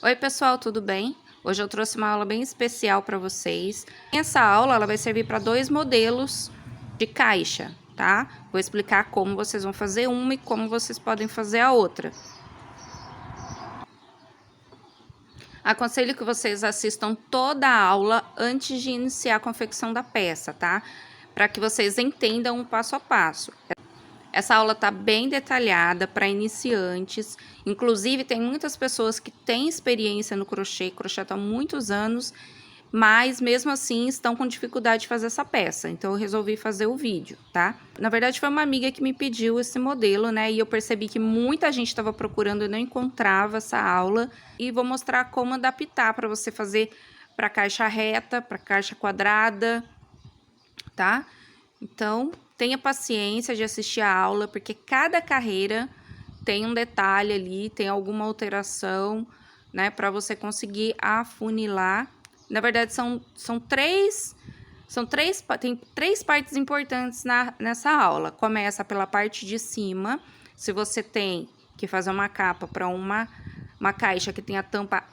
Oi pessoal, tudo bem? Hoje eu trouxe uma aula bem especial para vocês. Essa aula ela vai servir para dois modelos de caixa, tá? Vou explicar como vocês vão fazer uma e como vocês podem fazer a outra. Aconselho que vocês assistam toda a aula antes de iniciar a confecção da peça, tá? Para que vocês entendam o passo a passo. Essa aula tá bem detalhada para iniciantes, inclusive tem muitas pessoas que têm experiência no crochê, crochetam há muitos anos, mas mesmo assim estão com dificuldade de fazer essa peça, então eu resolvi fazer o vídeo, tá? Na verdade foi uma amiga que me pediu esse modelo, né, e eu percebi que muita gente estava procurando e não encontrava essa aula, e vou mostrar como adaptar para você fazer para caixa reta, para caixa quadrada, tá? Então, tenha paciência de assistir a aula, porque cada carreira tem um detalhe ali, tem alguma alteração, né, para você conseguir afunilar. Na verdade, tem três partes importantes nessa aula. Começa pela parte de cima. Se você tem que fazer uma capa para uma caixa que tem a tampa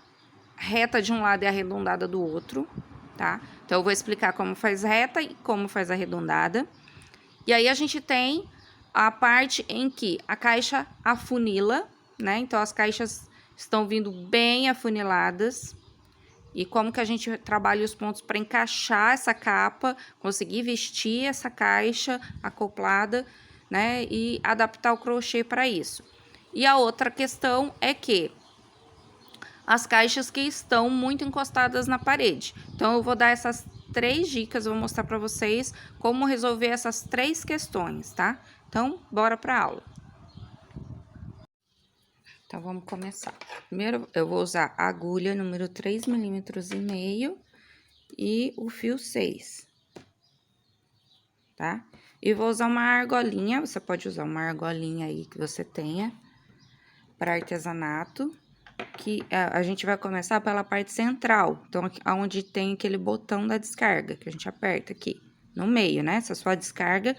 reta de um lado e arredondada do outro, tá? Então, eu vou explicar como faz reta e como faz arredondada. E aí, a gente tem a parte em que a caixa afunila, né? Então, as caixas estão vindo bem afuniladas. E como que a gente trabalha os pontos para encaixar essa capa, conseguir vestir essa caixa acoplada, né? E adaptar o crochê para isso. E a outra questão é que as caixas que estão muito encostadas na parede. Então, eu vou dar essas três dicas, eu vou mostrar para vocês como resolver essas três questões, tá? Então, bora para a aula. Então, vamos começar. Primeiro, eu vou usar a agulha número 3,5 mm e o fio 6, tá? E vou usar uma argolinha, você pode usar uma argolinha aí que você tenha para artesanato, que a gente vai começar pela parte central, então, onde tem aquele botão da descarga, que a gente aperta aqui, no meio, né? Se a sua descarga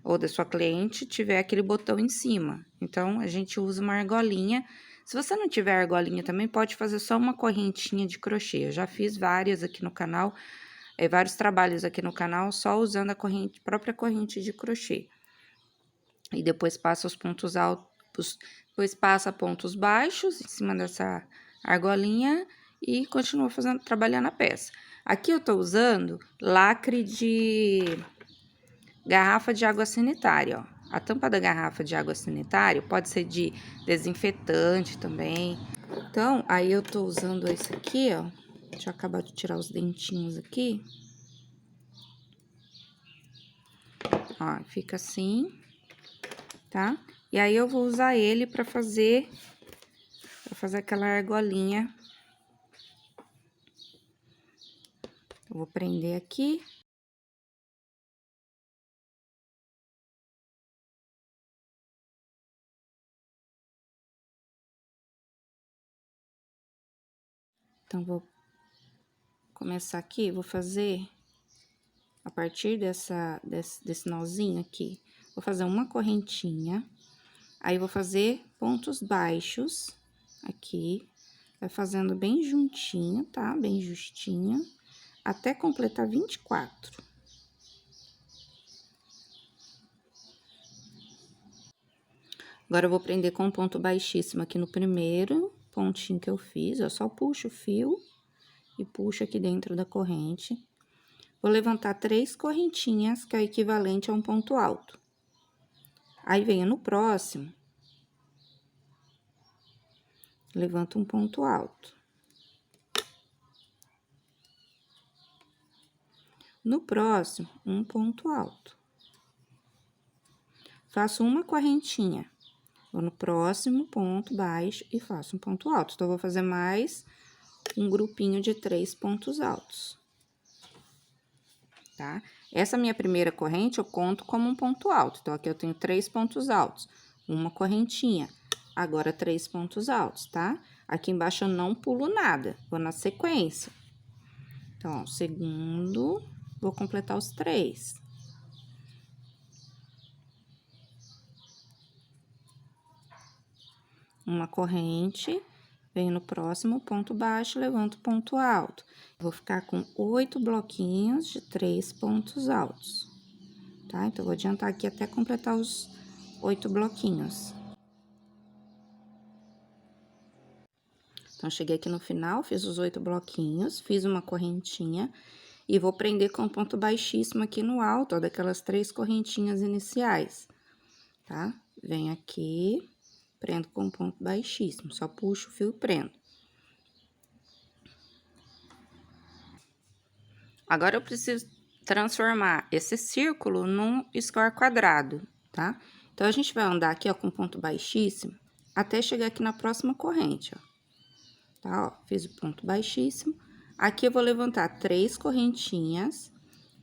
ou da sua cliente tiver aquele botão em cima. Então, a gente usa uma argolinha. Se você não tiver argolinha também, pode fazer só uma correntinha de crochê. Eu já fiz várias aqui no canal, vários trabalhos aqui no canal, só usando a própria corrente de crochê. E depois passa os pontos altos, depois passa pontos baixos em cima dessa argolinha e continua trabalhando a peça. Aqui eu tô usando lacre de garrafa de água sanitária, ó. A tampa da garrafa de água sanitária pode ser de desinfetante também. Então, aí eu tô usando esse aqui, ó. Deixa eu acabar de tirar os dentinhos aqui. Ó, fica assim, tá? E aí, eu vou usar ele pra fazer aquela argolinha. Eu vou prender aqui. Então, vou começar aqui, vou fazer, a partir desse nozinho aqui, vou fazer uma correntinha. Aí, vou fazer pontos baixos aqui, vai fazendo bem juntinho, tá? Bem justinho, até completar 24. Agora, eu vou prender com um ponto baixíssimo aqui no primeiro pontinho que eu fiz, eu só puxo o fio e puxo aqui dentro da corrente. Vou levantar 3 correntinhas, que é o equivalente a um ponto alto. Aí, venho no próximo, levanto um ponto alto. No próximo, um ponto alto. Faço uma correntinha. Vou no próximo ponto baixo e faço um ponto alto. Então, eu vou fazer mais um grupinho de 3 pontos altos, tá? Essa minha primeira corrente, eu conto como um ponto alto. Então, aqui eu tenho 3 pontos altos, uma correntinha. Agora, 3 pontos altos, tá? Aqui embaixo eu não pulo nada, vou na sequência. Então, ó, segundo, vou completar os 3. Uma corrente, venho no próximo ponto baixo, levanto ponto alto. Vou ficar com 8 bloquinhos de 3 pontos altos, tá? Então, vou adiantar aqui até completar os 8 bloquinhos. Então, cheguei aqui no final, fiz os 8 bloquinhos, fiz uma correntinha e vou prender com ponto baixíssimo aqui no alto, ó, daquelas 3 correntinhas iniciais, tá? Venho aqui, prendo com ponto baixíssimo, só puxo o fio e prendo. Agora, eu preciso transformar esse círculo num square quadrado, tá? Então, a gente vai andar aqui, ó, com ponto baixíssimo, até chegar aqui na próxima corrente, ó. Tá, ó, fiz o ponto baixíssimo. Aqui, eu vou levantar 3 correntinhas,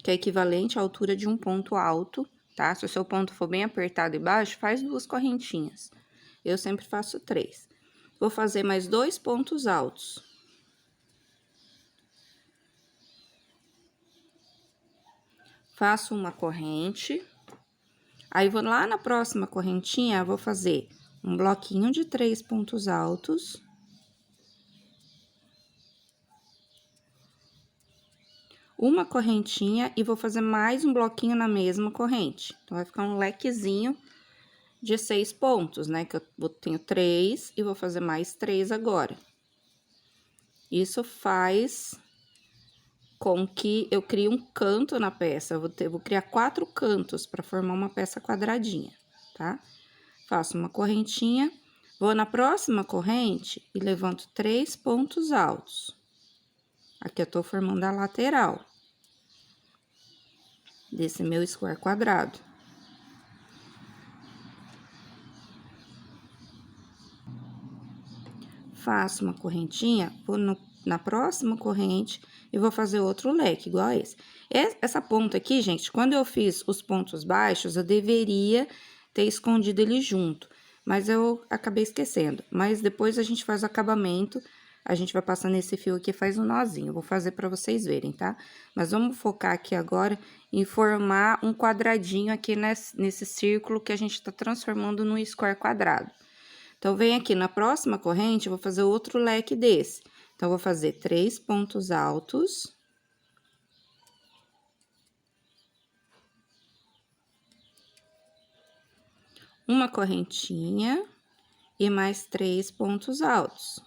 que é equivalente à altura de um ponto alto, tá? Se o seu ponto for bem apertado e baixo, faz 2 correntinhas. Eu sempre faço 3. Vou fazer mais 2 pontos altos. Faço uma corrente. Aí, vou lá na próxima correntinha, vou fazer um bloquinho de 3 pontos altos. Uma correntinha e vou fazer mais um bloquinho na mesma corrente. Então, vai ficar um lequezinho de 6 pontos, né? Que eu tenho 3 e vou fazer mais 3 agora. Isso faz com que eu crie um canto na peça. Eu vou criar 4 cantos para formar uma peça quadradinha, tá? Faço uma correntinha, vou na próxima corrente e levanto 3 pontos altos. Aqui eu tô formando a lateral desse meu square quadrado. Faço uma correntinha, vou na próxima corrente e vou fazer outro leque, igual a esse. Essa ponta aqui, gente, quando eu fiz os pontos baixos, eu deveria ter escondido ele junto, mas eu acabei esquecendo. Mas depois a gente faz o acabamento, a gente vai passar nesse fio aqui e faz um nozinho. Eu vou fazer pra vocês verem, tá? Mas vamos focar aqui agora em formar um quadradinho aqui nesse círculo que a gente tá transformando num square quadrado. Então, vem aqui na próxima corrente, eu vou fazer outro leque desse. Então, vou fazer 3 pontos altos. Uma correntinha e mais 3 pontos altos.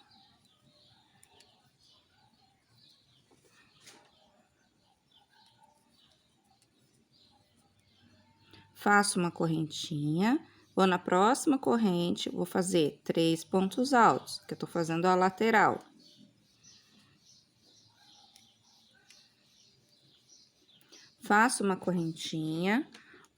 Faço uma correntinha, vou na próxima corrente, vou fazer 3 pontos altos, que eu tô fazendo a lateral. Faço uma correntinha,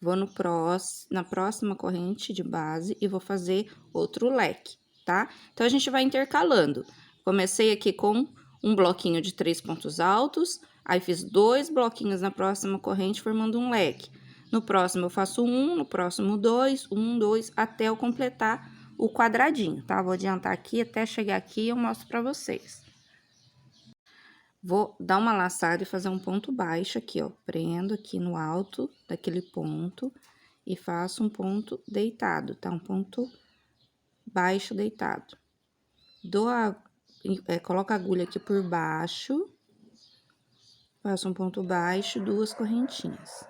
vou na próxima corrente de base e vou fazer outro leque, tá? Então, a gente vai intercalando. Comecei aqui com um bloquinho de 3 pontos altos, aí fiz 2 bloquinhos na próxima corrente, formando um leque. No próximo, eu faço 1, no próximo 2, 1, 2, até eu completar o quadradinho, tá? Vou adiantar aqui, até chegar aqui e eu mostro pra vocês. Vou dar uma laçada e fazer um ponto baixo aqui, ó. Prendo aqui no alto daquele ponto e faço um ponto deitado, tá? Um ponto baixo deitado. Coloco a agulha aqui por baixo, faço um ponto baixo, 2 correntinhas.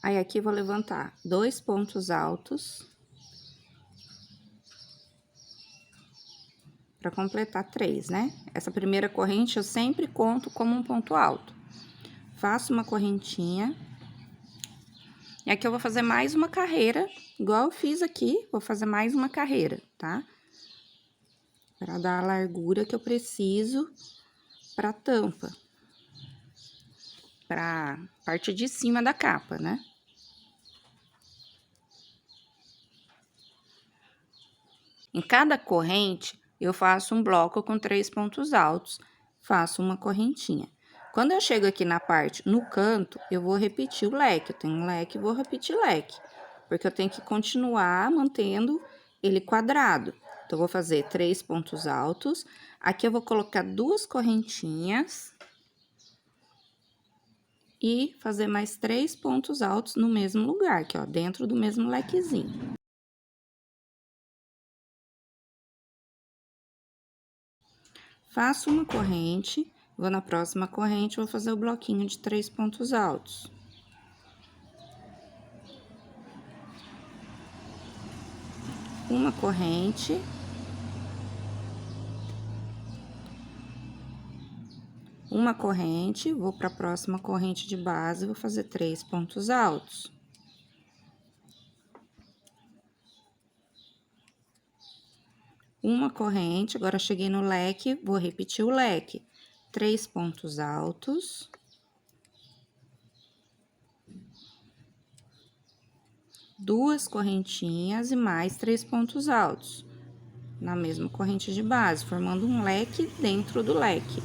Aí, aqui, vou levantar 2 pontos altos. Pra completar 3, né? Essa primeira corrente eu sempre conto como um ponto alto. Faço uma correntinha. E aqui eu vou fazer mais uma carreira, igual eu fiz aqui, vou fazer mais uma carreira, tá? Pra dar a largura que eu preciso pra tampa. Pra parte de cima da capa, né? Em cada corrente, eu faço um bloco com 3 pontos altos, faço uma correntinha. Quando eu chego aqui na parte, no canto, eu vou repetir o leque. Eu tenho um leque, vou repetir leque. Porque eu tenho que continuar mantendo ele quadrado. Então, eu vou fazer 3 pontos altos. Aqui, eu vou colocar 2 correntinhas. E fazer mais 3 pontos altos no mesmo lugar, aqui, ó, dentro do mesmo lequezinho. Faço uma corrente, vou na próxima corrente, vou fazer o bloquinho de 3 pontos altos. Uma corrente. Uma corrente, vou para a próxima corrente de base, vou fazer 3 pontos altos. Uma corrente, agora cheguei no leque, vou repetir o leque. 3 pontos altos. Duas correntinhas e mais 3 pontos altos. Na mesma corrente de base, formando um leque dentro do leque.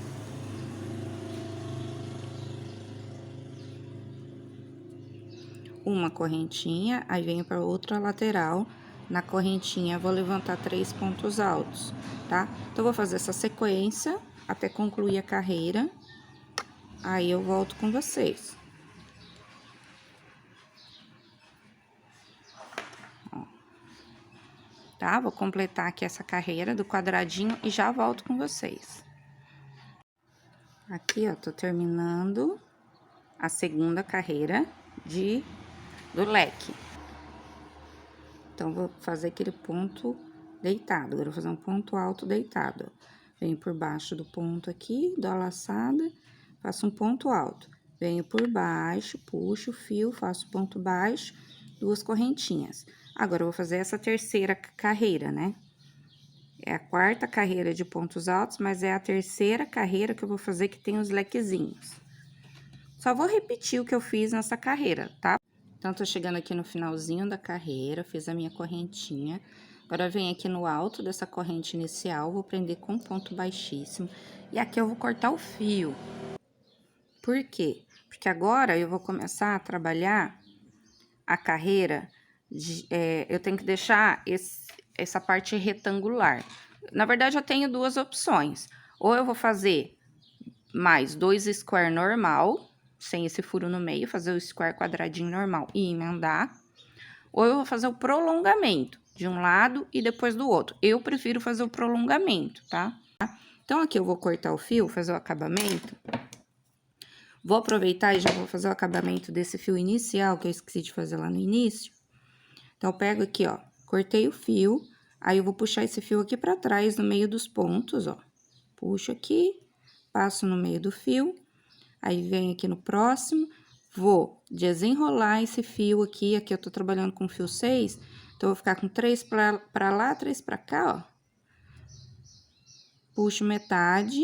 Uma correntinha, aí venho para outra lateral. Na correntinha, vou levantar 3 pontos altos, tá? Então, vou fazer essa sequência até concluir a carreira. Aí, eu volto com vocês. Ó. Tá? Vou completar aqui essa carreira do quadradinho e já volto com vocês. Aqui, ó, tô terminando a segunda carreira do leque. Então, vou fazer aquele ponto deitado. Agora, eu vou fazer um ponto alto deitado. Venho por baixo do ponto aqui, dou a laçada, faço um ponto alto. Venho por baixo, puxo o fio, faço ponto baixo, duas correntinhas. Agora, eu vou fazer essa terceira carreira, né? É a quarta carreira de pontos altos, mas é a terceira carreira que eu vou fazer que tem os lequezinhos. Só vou repetir o que eu fiz nessa carreira, tá? Então, tô chegando aqui no finalzinho da carreira, fiz a minha correntinha. Agora, venho aqui no alto dessa corrente inicial, vou prender com ponto baixíssimo. E aqui eu vou cortar o fio. Por quê? Porque agora eu vou começar a trabalhar a carreira, eu tenho que deixar essa parte retangular. Na verdade, eu tenho duas opções. Ou eu vou fazer mais 2 square normal, sem esse furo no meio, fazer o square quadradinho normal e emendar. Ou eu vou fazer o prolongamento de um lado e depois do outro. Eu prefiro fazer o prolongamento, tá? Então, aqui eu vou cortar o fio, fazer o acabamento. Vou aproveitar e já vou fazer o acabamento desse fio inicial, que eu esqueci de fazer lá no início. Então, eu pego aqui, ó, cortei o fio, aí eu vou puxar esse fio aqui pra trás, no meio dos pontos, ó. Puxo aqui, passo no meio do fio. Aí, venho aqui no próximo, vou desenrolar esse fio aqui eu tô trabalhando com fio 6, então, eu vou ficar com 3 pra lá, 3 pra cá, ó. Puxo metade,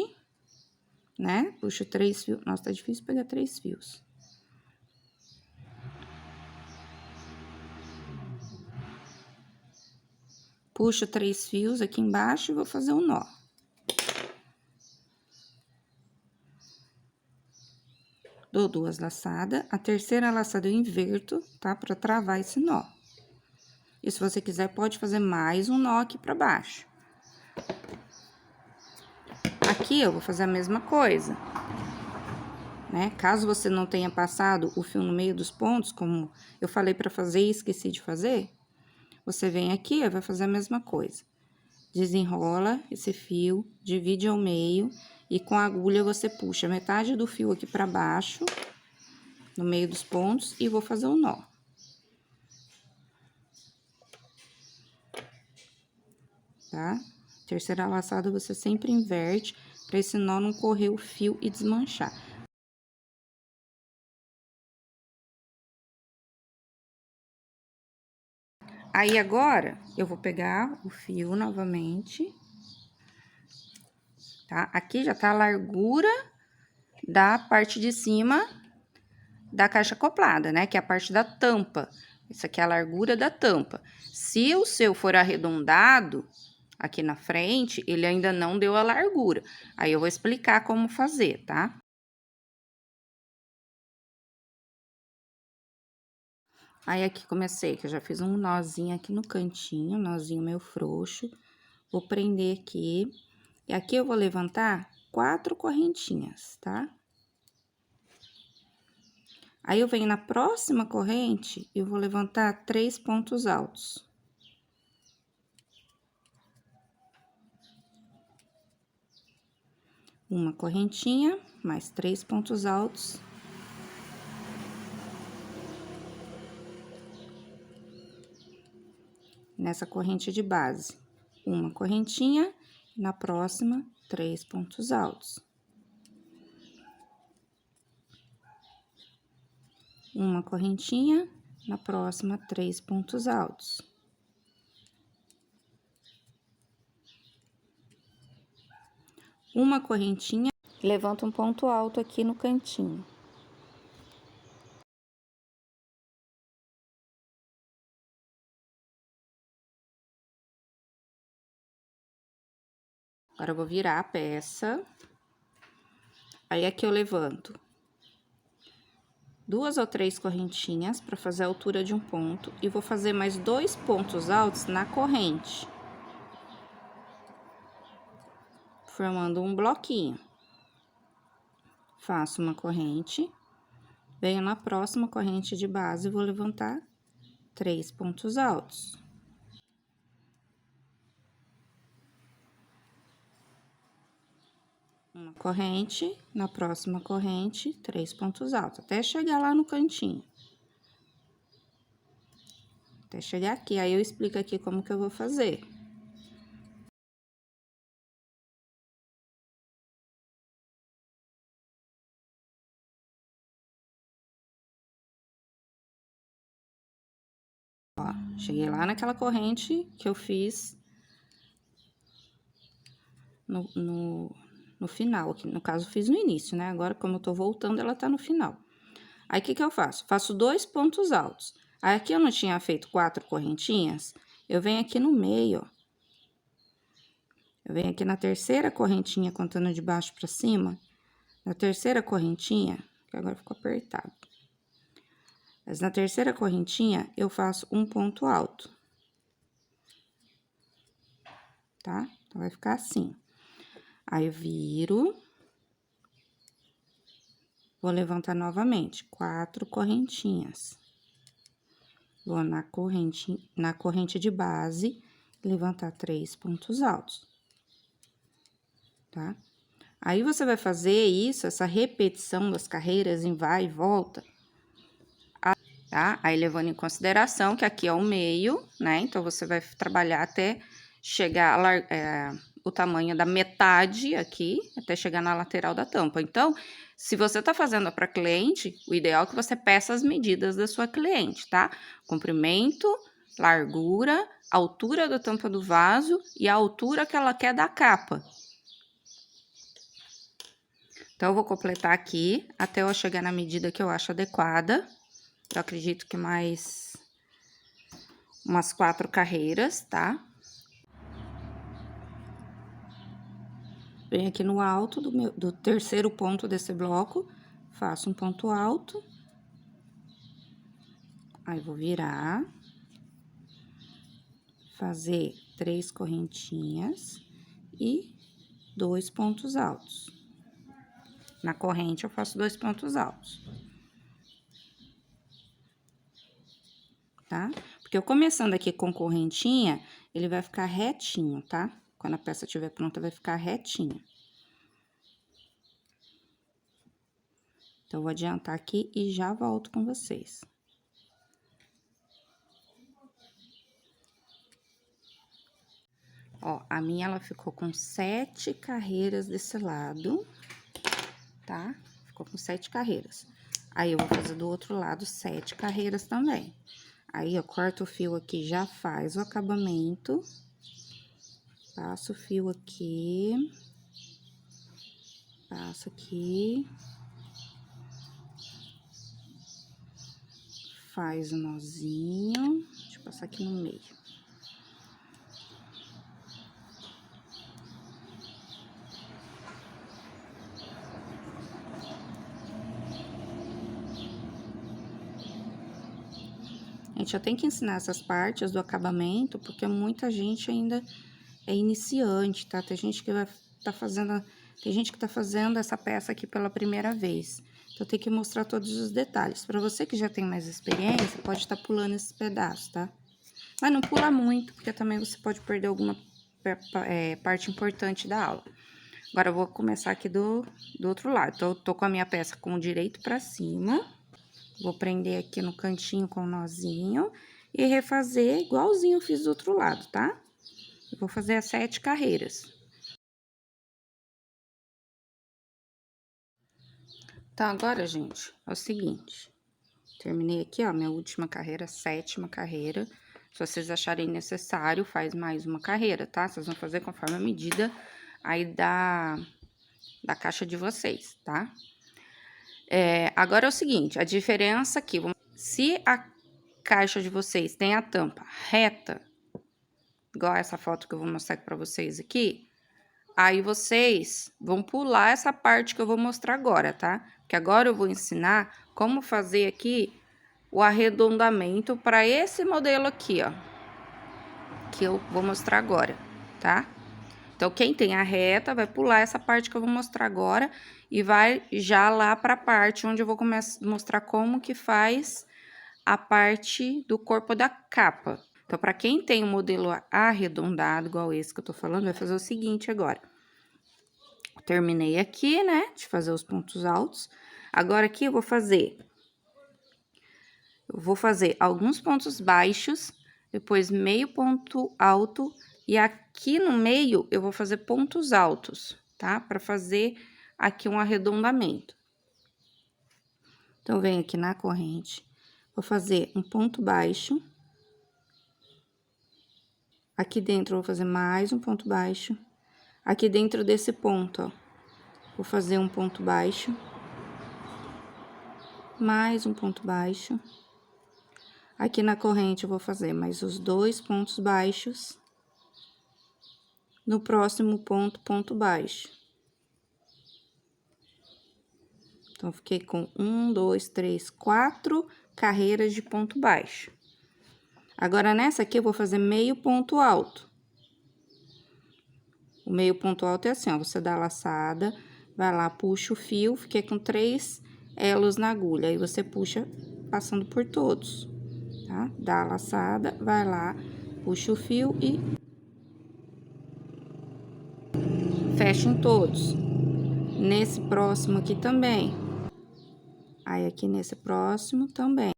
né? Puxo 3 fios. Nossa, tá difícil pegar 3 fios. Puxo 3 fios aqui embaixo e vou fazer um nó. Dou 2 laçadas, a terceira laçada eu inverto, tá? Pra travar esse nó. E se você quiser, pode fazer mais um nó aqui pra baixo. Aqui, eu vou fazer a mesma coisa, né? Caso você não tenha passado o fio no meio dos pontos, como eu falei pra fazer e esqueci de fazer, você vem aqui, vai fazer a mesma coisa. Desenrola esse fio, divide ao meio e com a agulha você puxa metade do fio aqui pra baixo, no meio dos pontos, e vou fazer o nó. Tá? Terceira laçada você sempre inverte, pra esse nó não correr o fio e desmanchar. Aí, agora, eu vou pegar o fio novamente, tá? Aqui já tá a largura da parte de cima da caixa acoplada, né? Que é a parte da tampa. Essa aqui é a largura da tampa. Se o seu for arredondado, aqui na frente, ele ainda não deu a largura. Aí, eu vou explicar como fazer, tá? Aí, aqui comecei, que eu já fiz um nozinho aqui no cantinho, nozinho meio frouxo. Vou prender aqui. E aqui eu vou levantar 4 correntinhas, tá? Aí, eu venho na próxima corrente e vou levantar 3 pontos altos. Uma correntinha, mais 3 pontos altos. Nessa corrente de base, uma correntinha, na próxima, 3 pontos altos. Uma correntinha, na próxima, 3 pontos altos. Uma correntinha, levanta um ponto alto aqui no cantinho. Agora, eu vou virar a peça. Aí, aqui eu levanto 2 ou 3 correntinhas para fazer a altura de um ponto e vou fazer mais 2 pontos altos na corrente, formando um bloquinho. Faço uma corrente, venho na próxima corrente de base e vou levantar 3 pontos altos. Uma corrente, na próxima corrente, 3 pontos altos, até chegar lá no cantinho. Até chegar aqui, aí eu explico aqui como que eu vou fazer. Ó, cheguei lá naquela corrente que eu fiz no final, aqui no caso, fiz no início, né? Agora, como eu tô voltando, ela tá no final. Aí, o que que eu faço? Faço 2 pontos altos. Aí, aqui eu não tinha feito 4 correntinhas, eu venho aqui no meio, ó. Eu venho aqui na terceira correntinha, contando de baixo pra cima, na terceira correntinha, que agora ficou apertado. Mas na terceira correntinha, eu faço um ponto alto. Tá? Então, vai ficar assim. Aí, eu viro. Vou levantar novamente 4 correntinhas. Vou na corrente de base, levantar 3 pontos altos. Tá? Aí, você vai fazer isso, essa repetição das carreiras em vai e volta. Tá? Aí, levando em consideração que aqui é o meio, né? Então, você vai trabalhar até chegar o tamanho da metade aqui, até chegar na lateral da tampa. Então, se você tá fazendo para cliente, o ideal é que você peça as medidas da sua cliente, tá? Comprimento, largura, altura da tampa do vaso e a altura que ela quer da capa. Então, eu vou completar aqui até eu chegar na medida que eu acho adequada. Eu acredito que mais umas 4 carreiras, tá? Venho aqui no alto do terceiro ponto desse bloco, faço um ponto alto. Aí, vou virar. Fazer 3 correntinhas e 2 pontos altos. Na corrente, eu faço 2 pontos altos. Tá? Porque eu começando aqui com correntinha, ele vai ficar retinho, tá? Quando a peça estiver pronta, vai ficar retinho. Então, eu vou adiantar aqui e já volto com vocês. Ó, a minha, ela ficou com 7 carreiras desse lado, tá? Ficou com 7 carreiras. Aí, eu vou fazer do outro lado 7 carreiras também. Aí, eu corto o fio aqui, já faz o acabamento. Passo o fio aqui. Passo aqui. Faz o nozinho. Deixa eu passar aqui no meio. Gente, eu tenho que ensinar essas partes do acabamento, porque muita gente ainda é iniciante, tá? Tem gente que tá fazendo essa peça aqui pela primeira vez. Então, tem que mostrar todos os detalhes. Pra você que já tem mais experiência, pode estar pulando esses pedaços, tá? Mas não pula muito, porque também você pode perder alguma parte importante da aula. Agora, eu vou começar aqui do outro lado. Então, eu tô com a minha peça com o direito pra cima. Vou prender aqui no cantinho com o nozinho e refazer igualzinho eu fiz do outro lado, tá? Eu vou fazer as 7 carreiras. Então, agora, gente, é o seguinte. Terminei aqui, ó, minha última carreira, 7ª carreira. Se vocês acharem necessário, faz mais uma carreira, tá? Vocês vão fazer conforme a medida aí da caixa de vocês, tá? Agora é o seguinte, a diferença aqui, se a caixa de vocês tem a tampa reta, igual essa foto que eu vou mostrar pra vocês aqui, aí vocês vão pular essa parte que eu vou mostrar agora, tá? Porque agora eu vou ensinar como fazer aqui o arredondamento para esse modelo aqui, ó, que eu vou mostrar agora, tá? Então, quem tem a reta vai pular essa parte que eu vou mostrar agora e vai já lá para a parte onde eu vou mostrar como que faz a parte do corpo da capa. Então, para quem tem um modelo arredondado, igual esse que eu tô falando, vai fazer o seguinte agora. Terminei aqui, né, de fazer os pontos altos. Agora, aqui eu vou fazer alguns pontos baixos, depois meio ponto alto, e aqui no meio eu vou fazer pontos altos, tá? Para fazer aqui um arredondamento. Então, venho aqui na corrente, vou fazer um ponto baixo. Aqui dentro eu vou fazer mais um ponto baixo. Aqui dentro desse ponto, ó, vou fazer um ponto baixo. Mais um ponto baixo. Aqui na corrente eu vou fazer mais os 2 pontos baixos. No próximo ponto, ponto baixo. Então, fiquei com 1, 2, 3, 4 carreiras de ponto baixo. Agora, nessa aqui, eu vou fazer meio ponto alto. O meio ponto alto é assim, ó, você dá a laçada, vai lá, puxa o fio, fiquei com 3 elos na agulha. Aí, você puxa passando por todos, tá? Dá a laçada, vai lá, puxa o fio e fecha em todos. Nesse próximo aqui também. Aí, aqui nesse próximo também.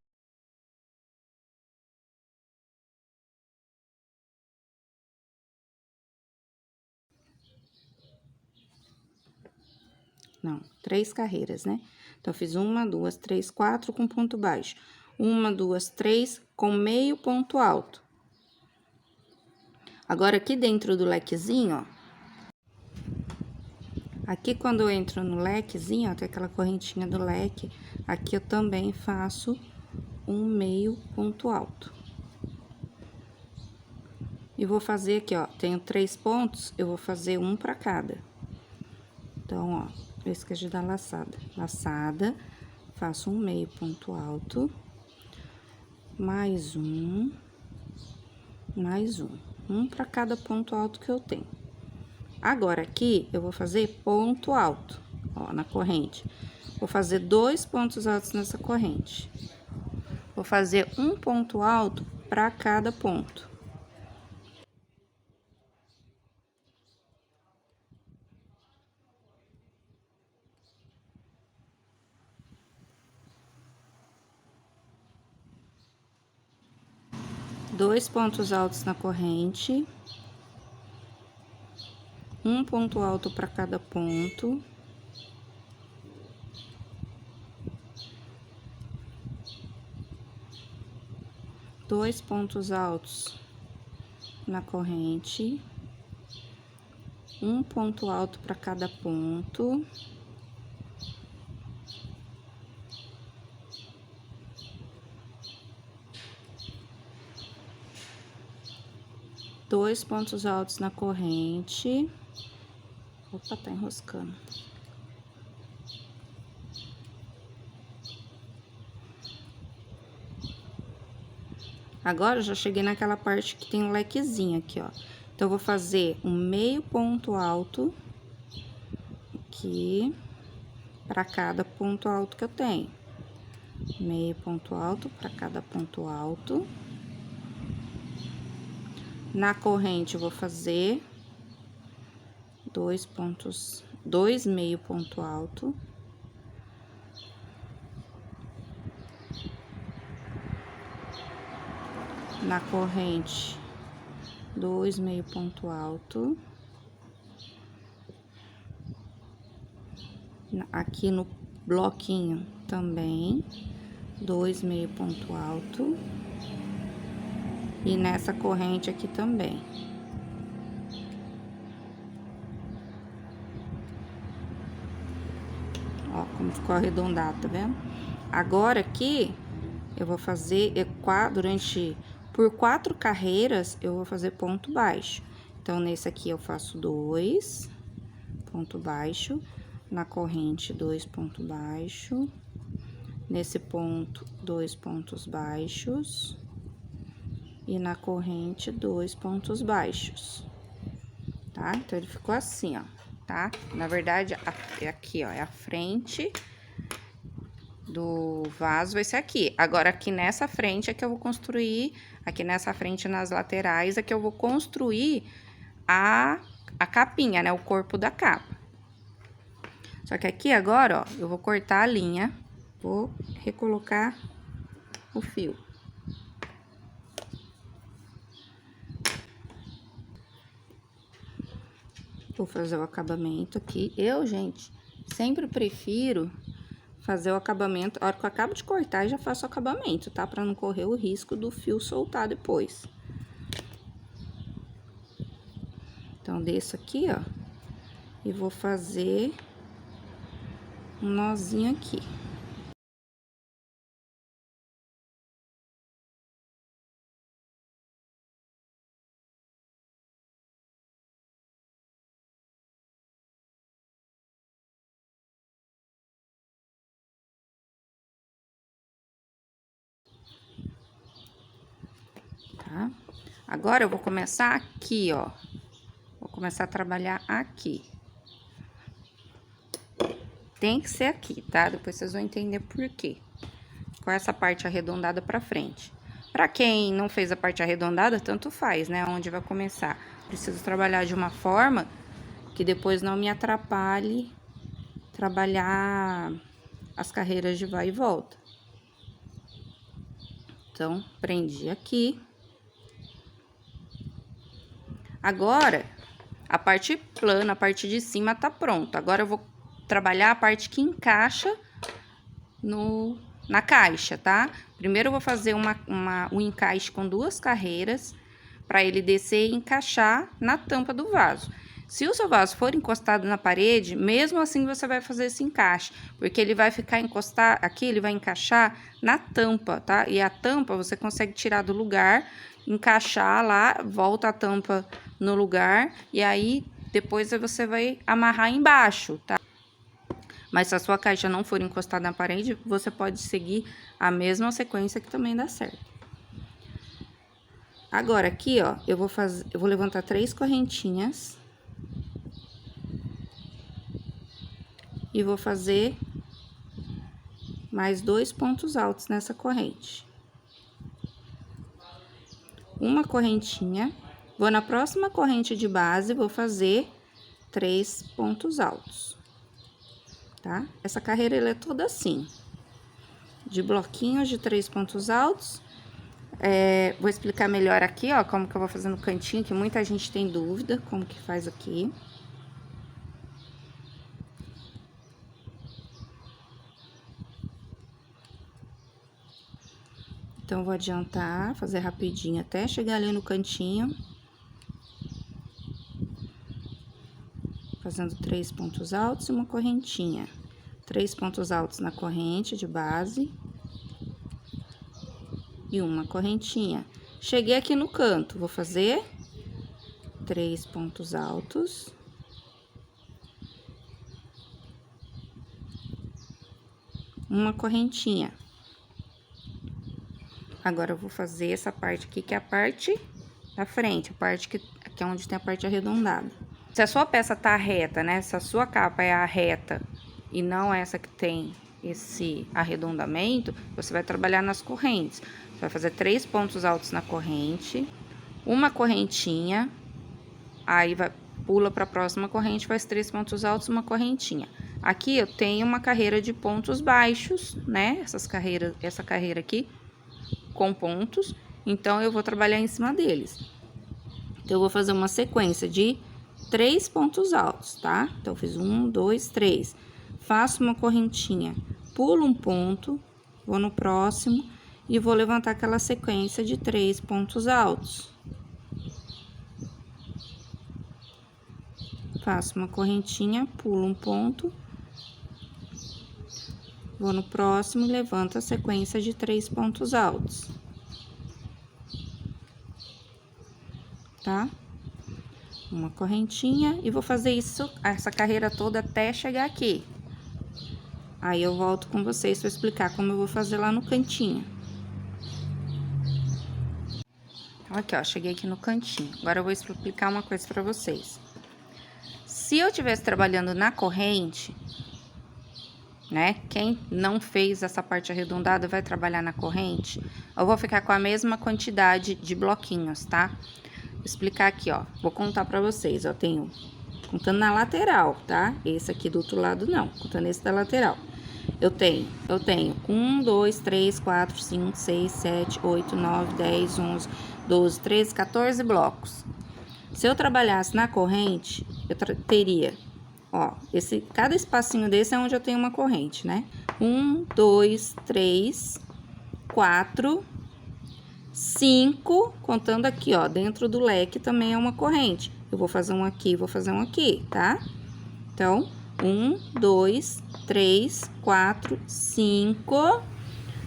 Não, 3 carreiras, né? Então, eu fiz 1, 2, 3, 4 com ponto baixo. 1, 2, 3 com meio ponto alto. Agora, aqui dentro do lequezinho, ó. Aqui, quando eu entro no lequezinho, ó, tem aquela correntinha do leque. Aqui, eu também faço um meio ponto alto. E vou fazer aqui, ó, tenho 3 pontos, eu vou fazer um pra cada. Então, ó. Eu esqueci de dar laçada. Laçada, faço um meio ponto alto, mais um, um para cada ponto alto que eu tenho. Agora, aqui, eu vou fazer ponto alto, ó, na corrente. Vou fazer 2 pontos altos nessa corrente. Vou fazer um ponto alto para cada ponto. Dois pontos altos na corrente, um ponto alto para cada ponto. Dois pontos altos na corrente, um ponto alto para cada ponto. Dois pontos altos na corrente. Opa, tá enroscando. Agora, eu já cheguei naquela parte que tem um lequezinho aqui, ó. Então, eu vou fazer um meio ponto alto aqui, para cada ponto alto que eu tenho. Meio ponto alto para cada ponto alto. Na corrente, eu vou fazer dois meio ponto alto. Na corrente, 2 meio ponto alto. Aqui no bloquinho também, 2 meio ponto alto. E nessa corrente aqui também. Ó, como ficou arredondado, tá vendo? Agora aqui, eu vou fazer por 4 carreiras, eu vou fazer ponto baixo. Então, nesse aqui eu faço 2 ponto baixo, na corrente 2 ponto baixo, nesse ponto 2 pontos baixos e na corrente 2 pontos baixos, tá? Então, ele ficou assim, ó, tá? Na verdade, aqui, ó, é a frente do vaso, vai ser aqui. Agora, aqui nessa frente é que eu vou construir, aqui nessa frente, nas laterais, é que eu vou construir a capinha, né? O corpo da capa. Só que aqui agora, ó, eu vou cortar a linha, vou recolocar o fio. Vou fazer o acabamento aqui. Gente, sempre prefiro fazer o acabamento, a hora que eu acabo de cortar, já faço o acabamento, tá? Pra não correr o risco do fio soltar depois. Então, desço aqui, ó, e vou fazer um nozinho aqui. Tá? Agora, eu vou começar aqui, ó. Vou começar a trabalhar aqui. Tem que ser aqui, tá? Depois vocês vão entender por quê. Com essa parte arredondada pra frente. Pra quem não fez a parte arredondada, tanto faz, né? Onde vai começar. Preciso trabalhar de uma forma que depois não me atrapalhe trabalhar as carreiras de vai e volta. Então, prendi aqui. Agora, a parte plana, a parte de cima tá pronta. Agora, eu vou trabalhar a parte que encaixa na caixa, tá? Primeiro, eu vou fazer um encaixe com 2 carreiras, para ele descer e encaixar na tampa do vaso. Se o seu vaso for encostado na parede, mesmo assim você vai fazer esse encaixe, porque ele vai ficar encostado aqui, ele vai encaixar na tampa, tá? E a tampa você consegue tirar do lugar, encaixar lá, volta a tampa no lugar, e aí depois você vai amarrar embaixo, tá? Mas se a sua caixa não for encostada na parede, você pode seguir a mesma sequência que também dá certo. Agora, aqui, ó, eu vou levantar 3 correntinhas. E vou fazer mais 2 pontos altos nessa corrente. Uma correntinha. Vou na próxima corrente de base, vou fazer 3 pontos altos. Tá? Essa carreira, ela é toda assim. De bloquinhos de 3 pontos altos. Vou explicar melhor aqui, ó, como que eu vou fazer no cantinho, que muita gente tem dúvida como que faz aqui. Então, vou adiantar, fazer rapidinho até chegar ali no cantinho. Fazendo 3 pontos altos e uma correntinha. 3 pontos altos na corrente de base. E uma correntinha. Cheguei aqui no canto, vou fazer 3 pontos altos. Uma correntinha. Agora, eu vou fazer essa parte aqui, que é a parte da frente, a parte que é onde tem a parte arredondada. Se a sua peça tá reta, né? Se a sua capa é a reta e não essa que tem esse arredondamento, você vai trabalhar nas correntes. Você vai fazer 3 pontos altos na corrente, uma correntinha, aí pula para a próxima corrente, faz 3 pontos altos, uma correntinha. Aqui eu tenho uma carreira de pontos baixos, né? Essa carreira aqui com pontos, então eu vou trabalhar em cima deles. Então, eu vou fazer uma sequência de 3 pontos altos, tá? Então, eu fiz 1, 2, 3. Faço uma correntinha, pulo um ponto, vou no próximo e vou levantar aquela sequência de 3 pontos altos. Faço uma correntinha, pulo um ponto, vou no próximo e levanto a sequência de 3 pontos altos. Tá? Uma correntinha e vou fazer isso, essa carreira toda até chegar aqui. Aí, eu volto com vocês para explicar como eu vou fazer lá no cantinho. Aqui, ó, cheguei aqui no cantinho. Agora, eu vou explicar uma coisa para vocês. Se eu estivesse trabalhando na corrente, né? Quem não fez essa parte arredondada vai trabalhar na corrente. Eu vou ficar com a mesma quantidade de bloquinhos, tá? Vou explicar aqui, ó. Vou contar pra vocês, ó. Tenho, contando na lateral, tá? Esse aqui do outro lado, não. Contando esse da lateral. Eu tenho 1, 2, 3, 4, 5, 6, 7, 8, 9, 10, 11, 12, 13, 14 blocos. Se eu trabalhasse na corrente, eu teria, ó, cada espacinho desse é onde eu tenho uma corrente, né? 1, 2, 3, 4, 5, contando aqui, ó, dentro do leque também é uma corrente. Eu vou fazer um aqui, vou fazer um aqui, tá? Então, 1, 2, 3, 4, 5,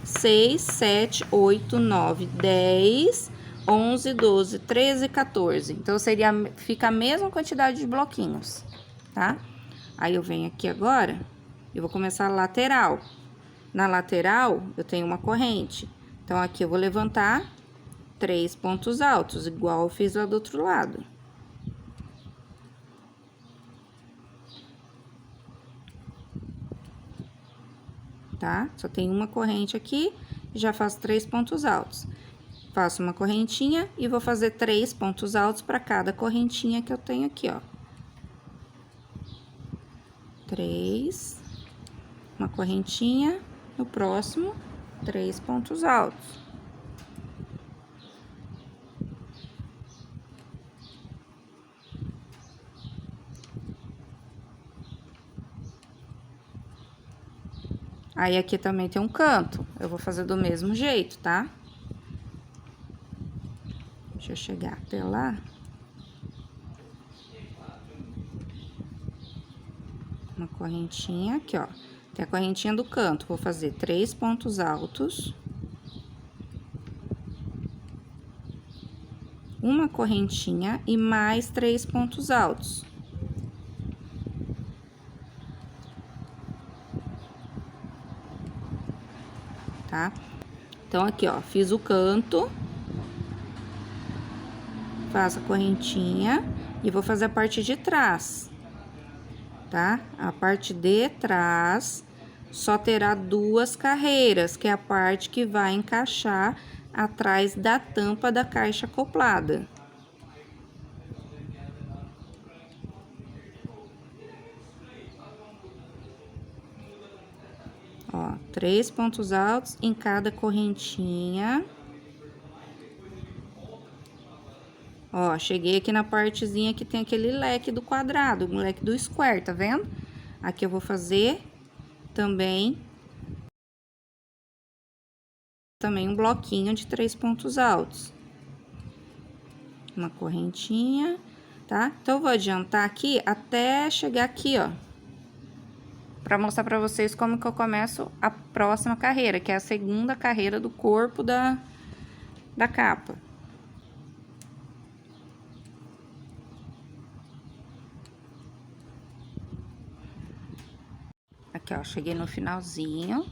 6, 7, 8, 9, 10, 11, 12, 13, 14. Então, fica a mesma quantidade de bloquinhos, tá? Aí, eu venho aqui agora, eu vou começar a lateral. Na lateral, eu tenho uma corrente. Então, aqui eu vou levantar 3 pontos altos, igual eu fiz lá do outro lado. Tá? Só tem uma corrente aqui, já faço 3 pontos altos. Faço uma correntinha e vou fazer 3 pontos altos para cada correntinha que eu tenho aqui, ó. 3, uma correntinha, no próximo, 3 pontos altos. Aí, aqui também tem um canto, eu vou fazer do mesmo jeito, tá? Deixa eu chegar até lá. Uma correntinha aqui, ó. Tem a correntinha do canto, vou fazer 3 pontos altos. Uma correntinha e mais 3 pontos altos. Tá? Então, aqui, ó, fiz o canto. Faço a correntinha e vou fazer a parte de trás, tá? A parte de trás só terá 2 carreiras, que é a parte que vai encaixar atrás da tampa da caixa acoplada. Ó, 3 pontos altos em cada correntinha. Ó, cheguei aqui na partezinha que tem aquele leque do quadrado, o leque do square, tá vendo? Aqui eu vou fazer também um bloquinho de 3 pontos altos. Uma correntinha, tá? Então, eu vou adiantar aqui até chegar aqui, ó. Pra mostrar pra vocês como que eu começo a próxima carreira, que é a segunda carreira do corpo da capa. Aqui, ó, cheguei no finalzinho.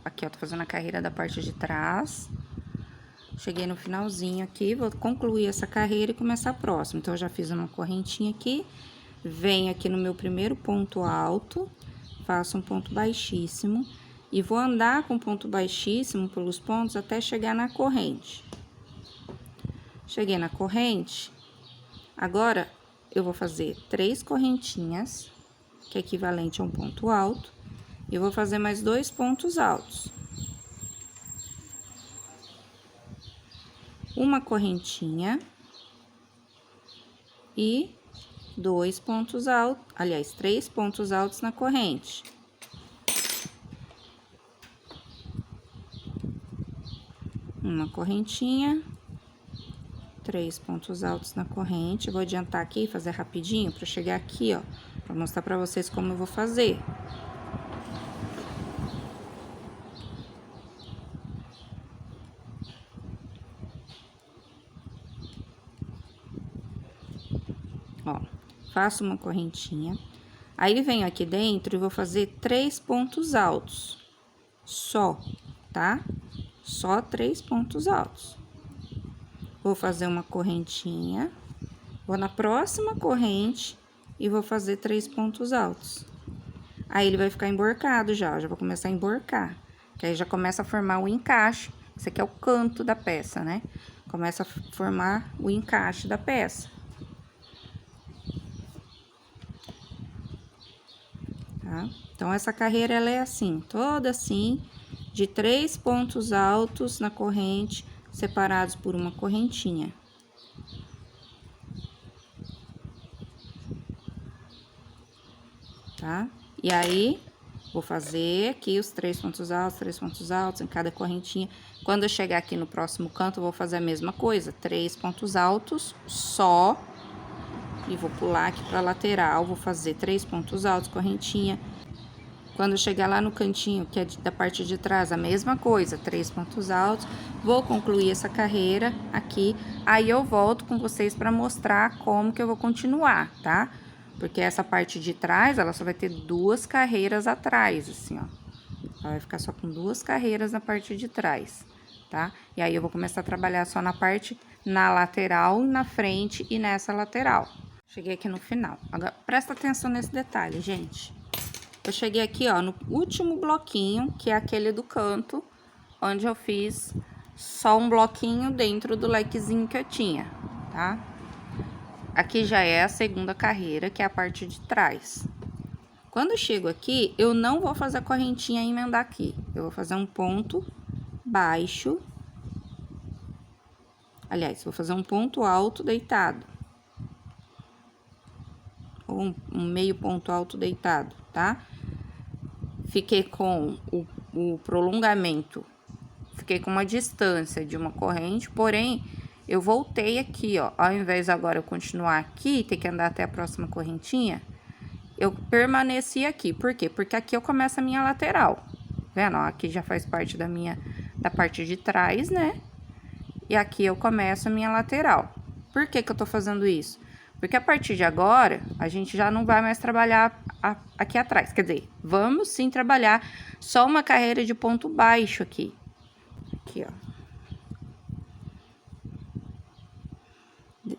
Aqui, ó, tô fazendo a carreira da parte de trás. Cheguei no finalzinho aqui, vou concluir essa carreira e começar a próxima. Então, eu já fiz uma correntinha aqui, venho aqui no meu primeiro ponto alto, faço um ponto baixíssimo e vou andar com ponto baixíssimo pelos pontos até chegar na corrente. Cheguei na corrente, agora eu vou fazer 3 correntinhas, que é equivalente a um ponto alto, e eu vou fazer mais 2 pontos altos. Uma correntinha e 2 pontos altos, aliás, 3 pontos altos na corrente. Uma correntinha, 3 pontos altos na corrente. Eu vou adiantar aqui, fazer rapidinho, para chegar aqui, ó, para mostrar para vocês como eu vou fazer. Ó, faço uma correntinha, aí venho aqui dentro e vou fazer 3 pontos altos, só, tá? Só 3 pontos altos. Vou fazer uma correntinha, vou na próxima corrente e vou fazer 3 pontos altos. Aí, ele vai ficar emborcado já, ó, já vou começar a emborcar, que aí já começa a formar o encaixe. Esse aqui é o canto da peça, né? Começa a formar o encaixe da peça. Tá? Então, essa carreira, ela é assim, toda assim, de 3 pontos altos na corrente, separados por uma correntinha. Tá? E aí, vou fazer aqui os 3 pontos altos em cada correntinha. Quando eu chegar aqui no próximo canto, eu vou fazer a mesma coisa, 3 pontos altos só. E vou pular aqui pra lateral, vou fazer 3 pontos altos, correntinha. Quando eu chegar lá no cantinho, que é da parte de trás, a mesma coisa, 3 pontos altos. Vou concluir essa carreira aqui, aí eu volto com vocês pra mostrar como que eu vou continuar, tá? Porque essa parte de trás, ela só vai ter 2 carreiras atrás, assim, ó. Ela vai ficar só com 2 carreiras na parte de trás, tá? E aí, eu vou começar a trabalhar só na parte, na lateral, na frente e nessa lateral. Cheguei aqui no final. Agora, presta atenção nesse detalhe, gente. Eu cheguei aqui, ó, no último bloquinho, que é aquele do canto, onde eu fiz só um bloquinho dentro do lequezinho que eu tinha, tá? Aqui já é a segunda carreira, que é a parte de trás. Quando eu chego aqui, eu não vou fazer a correntinha e emendar aqui. Eu vou fazer um ponto baixo. Aliás, vou fazer um ponto alto deitado. Ou um meio ponto alto deitado, tá? Fiquei com o prolongamento, fiquei com uma distância de uma corrente, porém, eu voltei aqui, ó. Ao invés agora eu continuar aqui, ter que andar até a próxima correntinha, eu permaneci aqui. Por quê? Porque aqui eu começo a minha lateral. Vendo? Ó, aqui já faz parte da parte de trás, né? E aqui eu começo a minha lateral. Por que que eu tô fazendo isso? Porque a partir de agora, a gente já não vai mais trabalhar aqui atrás. Quer dizer, vamos sim trabalhar só uma carreira de ponto baixo aqui. Aqui, ó.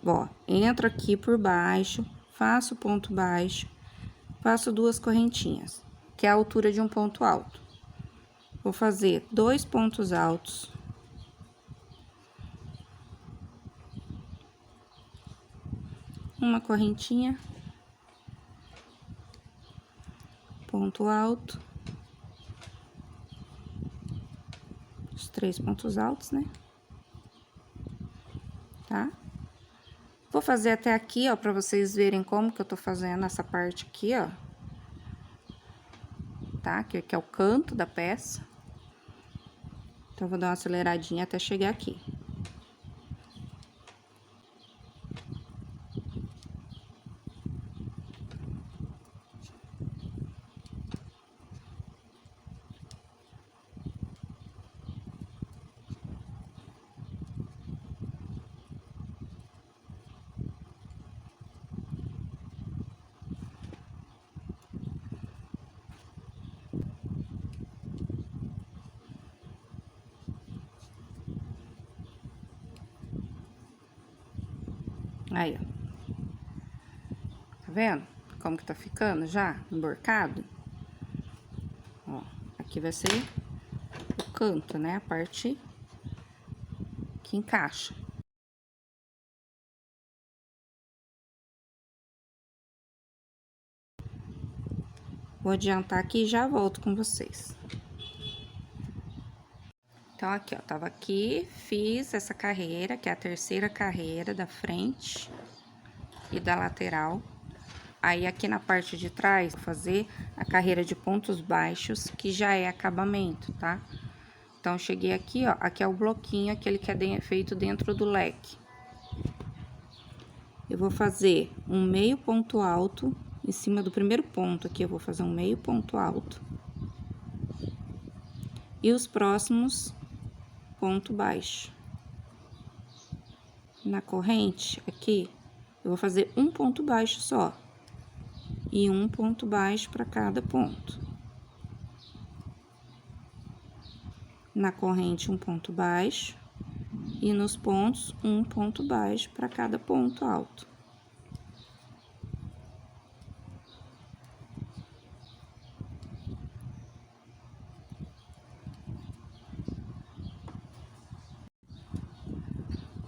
Ó, entro aqui por baixo, faço ponto baixo, faço 2 correntinhas, que é a altura de um ponto alto. Vou fazer 2 pontos altos. Uma correntinha, ponto alto, os 3 pontos altos, né? Tá? Vou fazer até aqui, ó, pra vocês verem como que eu tô fazendo essa parte aqui, ó. Tá? Que é o canto da peça. Então, eu vou dar uma aceleradinha até chegar aqui. Aí, ó. Tá vendo? Como que tá ficando já? Emborcado? Ó, aqui vai ser o canto, né? A parte que encaixa. Vou adiantar aqui e já volto com vocês. Então, aqui, ó, tava aqui, fiz essa carreira, que é a terceira carreira da frente e da lateral. Aí, aqui na parte de trás, vou fazer a carreira de pontos baixos, que já é acabamento, tá? Então, cheguei aqui, ó, aqui é o bloquinho, aquele que é feito dentro do leque. Eu vou fazer um meio ponto alto, em cima do primeiro ponto aqui, eu vou fazer um meio ponto alto. E os próximos, ponto baixo. Na corrente, aqui, eu vou fazer um ponto baixo só. E um ponto baixo para cada ponto. Na corrente, um ponto baixo. E nos pontos, um ponto baixo para cada ponto alto.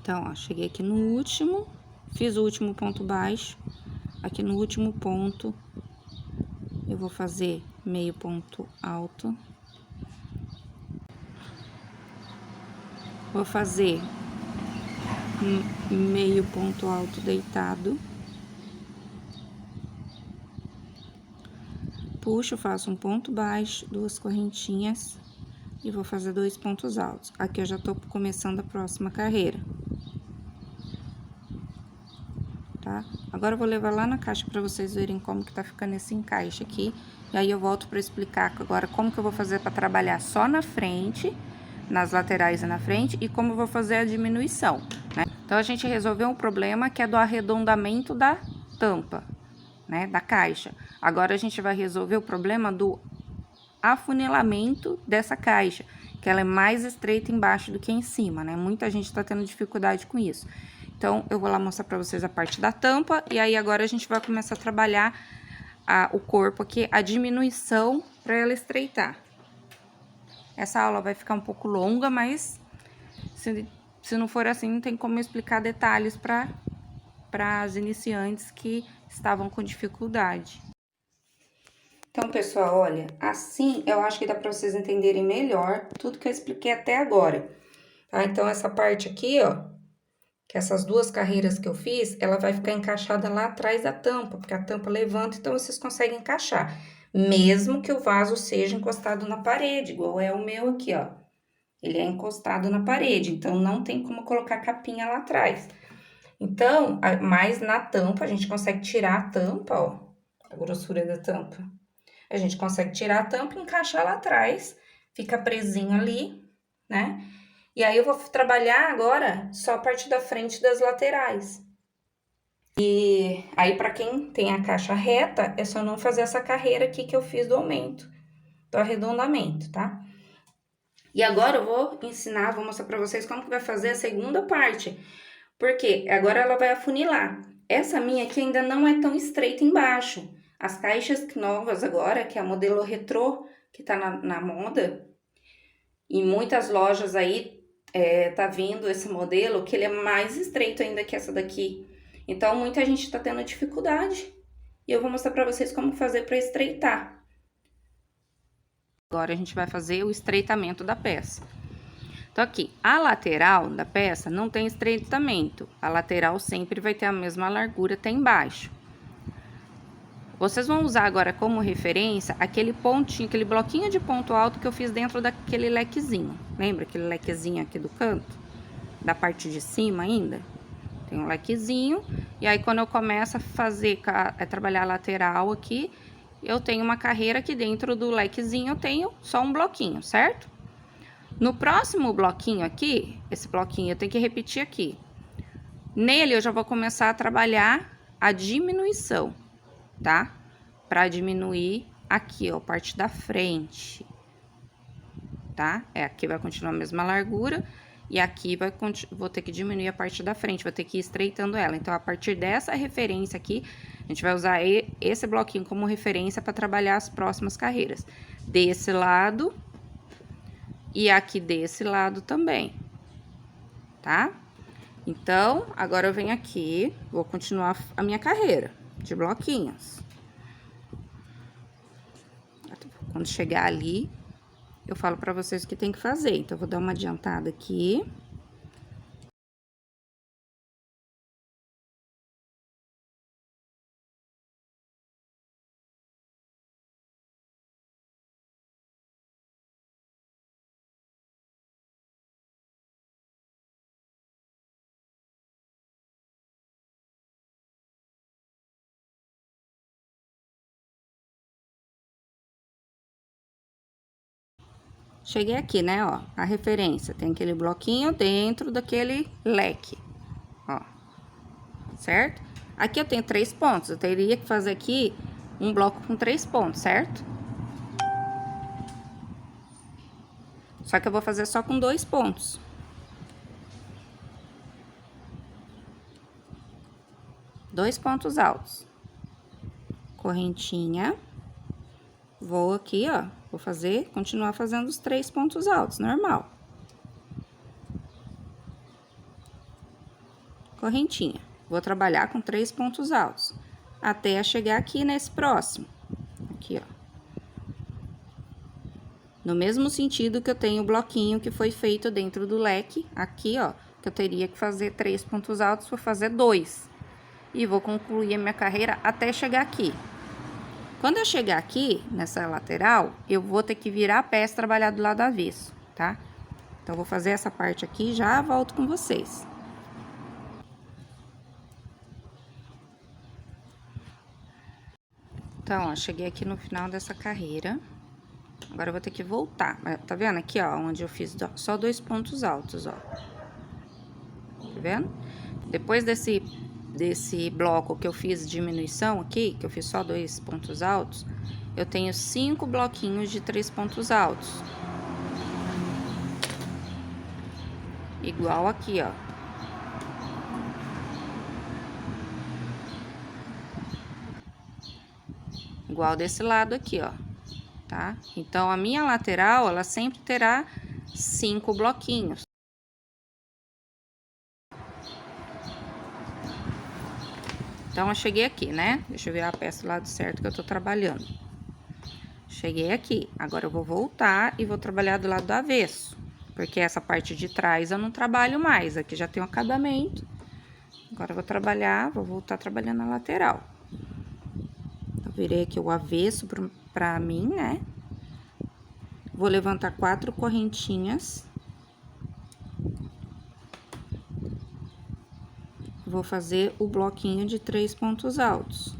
Então, ó, cheguei aqui no último, fiz o último ponto baixo. Aqui no último ponto, eu vou fazer meio ponto alto. Vou fazer meio ponto alto deitado. Puxo, faço um ponto baixo, duas correntinhas e vou fazer 2 pontos altos. Aqui eu já tô começando a próxima carreira. Tá? Agora eu vou levar lá na caixa pra vocês verem como que tá ficando esse encaixe aqui. E aí eu volto pra explicar agora como que eu vou fazer pra trabalhar só na frente, nas laterais e na frente, e como eu vou fazer a diminuição, né? Então, a gente resolveu um problema que é do arredondamento da tampa, né, da caixa. Agora, a gente vai resolver o problema do afunilamento dessa caixa, que ela é mais estreita embaixo do que em cima, né? Muita gente tá tendo dificuldade com isso. Então, eu vou lá mostrar pra vocês a parte da tampa, e aí agora a gente vai começar a trabalhar o corpo aqui, a diminuição pra ela estreitar. Essa aula vai ficar um pouco longa, mas se não for assim, não tem como eu explicar detalhes para as iniciantes que estavam com dificuldade. Então, pessoal, olha, assim eu acho que dá para vocês entenderem melhor tudo que eu expliquei até agora, tá? Então, essa parte aqui, ó, que essas duas carreiras que eu fiz, ela vai ficar encaixada lá atrás da tampa, porque a tampa levanta, então vocês conseguem encaixar. Mesmo que o vaso seja encostado na parede, igual é o meu aqui, ó. Ele é encostado na parede, então não tem como colocar capinha lá atrás. Então, mas na tampa, a gente consegue tirar a tampa, ó, a grossura da tampa. A gente consegue tirar a tampa e encaixar lá atrás, fica presinho ali, né? E aí, eu vou trabalhar agora só a parte da frente das laterais. E aí, para quem tem a caixa reta, é só não fazer essa carreira aqui que eu fiz do aumento, do arredondamento, tá? E agora eu vou ensinar, vou mostrar pra vocês como que vai fazer a segunda parte. Porque agora ela vai afunilar. Essa minha aqui ainda não é tão estreita embaixo. As caixas novas agora, que é a modelo retrô, que tá na moda, em muitas lojas aí tá vindo esse modelo, que ele é mais estreito ainda que essa daqui. Então, muita gente tá tendo dificuldade. E eu vou mostrar pra vocês como fazer pra estreitar. Agora, a gente vai fazer o estreitamento da peça. Então, aqui, a lateral da peça não tem estreitamento. A lateral sempre vai ter a mesma largura até embaixo. Vocês vão usar agora como referência aquele pontinho, aquele bloquinho de ponto alto que eu fiz dentro daquele lequezinho. Lembra aquele lequezinho aqui do canto? Da parte de cima ainda? Tem um lequezinho. E aí, quando eu começo a fazer, trabalhar a lateral aqui, eu tenho uma carreira aqui dentro do lequezinho, eu tenho só um bloquinho, certo? No próximo bloquinho aqui, esse bloquinho eu tenho que repetir aqui. Nele eu já vou começar a trabalhar a diminuição, tá? Pra diminuir aqui, ó, a parte da frente, tá? Aqui vai continuar a mesma largura e aqui vou ter que diminuir a parte da frente, vou ter que ir estreitando ela. Então, a partir dessa referência aqui, a gente vai usar esse bloquinho como referência para trabalhar as próximas carreiras. Desse lado e aqui desse lado também, tá? Então, agora eu venho aqui, vou continuar a minha carreira de bloquinhos. Quando chegar ali, eu falo pra vocês o que tem que fazer. Então, eu vou dar uma adiantada aqui. Cheguei aqui, né, ó, a referência. Tem aquele bloquinho dentro daquele leque, ó. Certo? Aqui eu tenho 3 pontos. Eu teria que fazer aqui um bloco com 3 pontos, certo? Só que eu vou fazer só com 2 pontos. Dois pontos altos. Correntinha. Vou aqui, ó. Vou fazer, continuar fazendo os 3 pontos altos, normal. Correntinha. Vou trabalhar com 3 pontos altos. Até chegar aqui nesse próximo. Aqui, ó. No mesmo sentido que eu tenho o bloquinho que foi feito dentro do leque. Aqui, ó. Que eu teria que fazer 3 pontos altos, vou fazer 2. E vou concluir a minha carreira até chegar aqui. Quando eu chegar aqui, nessa lateral, eu vou ter que virar a peça e trabalhar do lado avesso, tá? Então, eu vou fazer essa parte aqui e já volto com vocês. Então, ó, cheguei aqui no final dessa carreira. Agora, eu vou ter que voltar. Tá vendo aqui, ó, onde eu fiz só 2 pontos altos, ó. Tá vendo? Depois desse bloco que eu fiz diminuição aqui, que eu fiz só 2 pontos altos, eu tenho 5 bloquinhos de 3 pontos altos. Igual aqui, ó. Igual desse lado aqui, ó, tá? Então, a minha lateral, ela sempre terá 5 bloquinhos. Então, eu cheguei aqui, né? Deixa eu virar a peça do lado certo que eu tô trabalhando. Cheguei aqui. Agora, eu vou voltar e vou trabalhar do lado do avesso. Porque essa parte de trás eu não trabalho mais. Aqui já tem um acabamento. Agora, eu vou trabalhar, vou voltar trabalhando na lateral. Eu virei aqui o avesso pra mim, né? Vou levantar 4 correntinhas. Vou fazer o bloquinho de 3 pontos altos.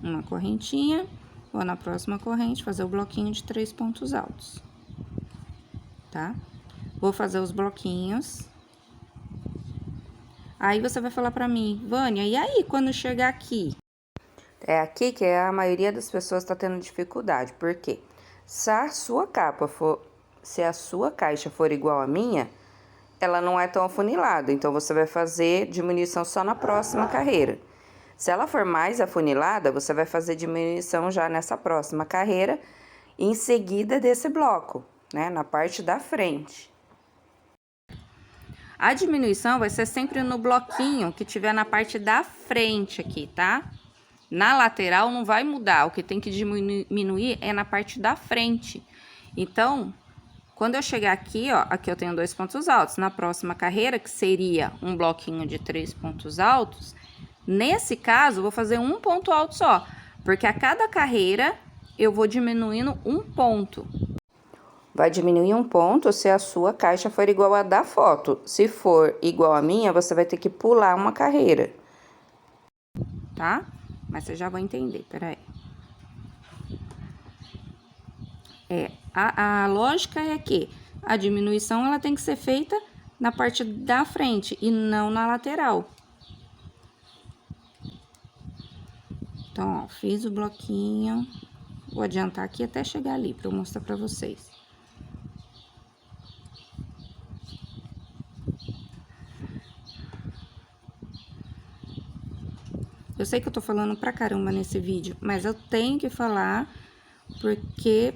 Uma correntinha, vou na próxima corrente fazer o bloquinho de 3 pontos altos, tá? Vou fazer os bloquinhos. Aí, você vai falar pra mim, Vânia, e aí, quando chegar aqui? É aqui que a maioria das pessoas tá tendo dificuldade, porque se a sua caixa for igual à minha, ela não é tão afunilada, então você vai fazer diminuição só na próxima carreira. Se ela for mais afunilada, você vai fazer diminuição já nessa próxima carreira, em seguida desse bloco, né, na parte da frente. A diminuição vai ser sempre no bloquinho que tiver na parte da frente aqui, tá? Na lateral não vai mudar, o que tem que diminuir é na parte da frente. Então, quando eu chegar aqui, ó, aqui eu tenho 2 pontos altos. Na próxima carreira, que seria um bloquinho de 3 pontos altos, nesse caso, eu vou fazer um ponto alto só, porque a cada carreira eu vou diminuindo um ponto. Vai diminuir um ponto se a sua caixa for igual a da foto. Se for igual a minha, você vai ter que pular uma carreira, tá? Mas você já vai entender, peraí. A lógica é que a diminuição, ela tem que ser feita na parte da frente e não na lateral. Então, ó, fiz o bloquinho. Vou adiantar aqui até chegar ali pra eu mostrar pra vocês. Eu sei que eu tô falando pra caramba nesse vídeo, mas eu tenho que falar porque,